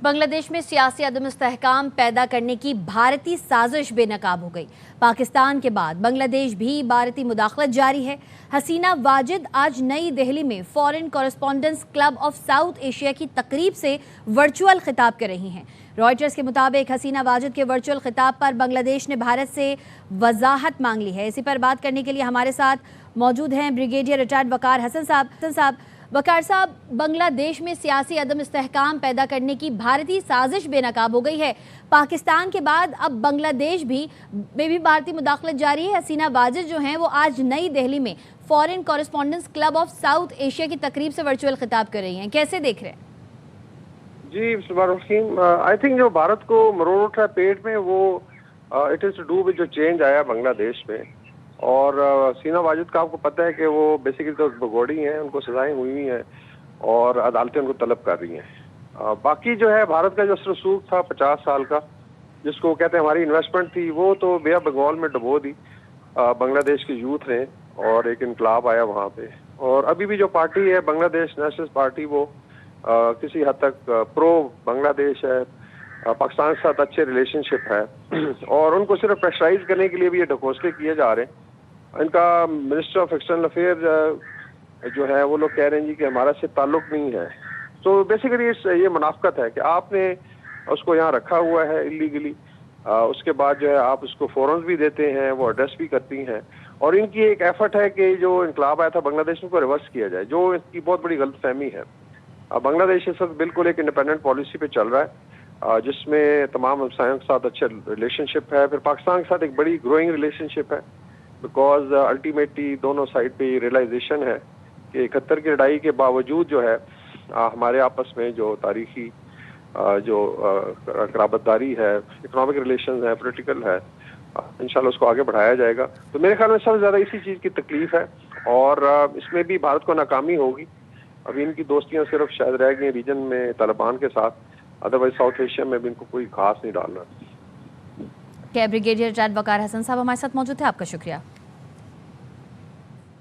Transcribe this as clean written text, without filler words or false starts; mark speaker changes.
Speaker 1: बांग्लादेश में सियासी अदम इस्तेहकाम पैदा करने की भारतीय साजिश बेनकाब हो गई। पाकिस्तान के बाद बांग्लादेश भी भारतीय मुदाखलत जारी है। हसीना वाजिद आज नई दिल्ली में foreign correspondents club of south Asia की तकरीब से वर्चुअल खिताब कर रही हैं। रॉयटर्स के मुताबिक हसीना वाजिद के वर्चुअल खिताब पर बांग्लादेश ने भारत से वजाहत मांग ली है। इसी पर बात करने के लिए हमारे साथ मौजूद हैं ब्रिगेडियर रिटायर्ड वकार हसन साहब। वकार साहब, बांग्लादेश में सियासी अदम इस्तेहकाम पैदा करने की भारतीय साजिश बेनकाब हो गई है। पाकिस्तान के बाद अब बांग्लादेश में भी भारतीय मुदाखलत जारी है। हसीना वाजिद जो हैं वो आज नई दिल्ली में foreign correspondents club of south Asia की तकरीब से वर्चुअल खिताब कर रही हैं, कैसे देख रहे हैं?
Speaker 2: जी आई थिंक जो भारत को मरोड़ उठा है पेट में वो it is to do with जो चेंज आया बांग्लादेश में। और हसीना वाजिद का आपको पता है कि वो बेसिकली तो भगोड़ी हैं, उनको सजाएं हुई हैं और अदालतें उनको तलब कर रही हैं। बाकी जो है भारत का जो रसूख था 50 साल का, जिसको कहते हैं हमारी इन्वेस्टमेंट थी, वो तो बे बंगाल में डुबो दी बांग्लादेश के यूथ ने और एक इनकलाब आया वहाँ पे। और अभी भी जो पार्टी है बांग्लादेश नेशनल पार्टी, वो किसी हद तक प्रो बांग्लादेश है, पाकिस्तान के साथ अच्छे रिलेशनशिप है और उनको सिर्फ प्रेशराइज करने के लिए भी ये ढकोसले किए जा रहे हैं। इनका मिनिस्टर ऑफ एक्सटर्नल अफेयर जो है वो लोग कह रहे हैं जी कि हमारा से ताल्लुक नहीं है। तो बेसिकली ये मुनाफकत है कि आपने उसको यहाँ रखा हुआ है इलीगली, उसके बाद जो है आप उसको फोरम्स भी देते हैं, वो एड्रेस भी करती हैं और इनकी एक एफर्ट है कि जो इनकलाब आया था बांग्लादेश में को रिवर्स किया जाए, जो इनकी बहुत बड़ी गलतफहमी है। बांग्लादेश इस वक्त बिल्कुल एक इंडिपेंडेंट पॉलिसी पे चल रहा है जिसमें तमाम हमसायों के साथ अच्छे रिलेशनशिप है, फिर पाकिस्तान के साथ एक बड़ी ग्रोइंग रिलेशनशिप है, बिकॉज अल्टीमेटली दोनों साइड पे रियलाइजेशन है कि 71 की लड़ाई के बावजूद जो है हमारे आपस में जो तारीखी जो कराबतदारी है, इकोनॉमिक रिलेशन है, पॉलिटिकल है, इंशाल्लाह उसको आगे बढ़ाया जाएगा। तो मेरे ख्याल में सबसे ज़्यादा इसी चीज़ की तकलीफ है और इसमें भी भारत को नाकामी होगी। अभी इनकी दोस्तियाँ सिर्फ शायद रह गई रीजन में तालिबान के साथ, अदरवाइज साउथ एशिया में भी इनको कोई खास नहीं डालना।
Speaker 1: ब्रिगेडियर रिटायर्ड वकार हसन साहब हमारे साथ मौजूद थे, आपका शुक्रिया।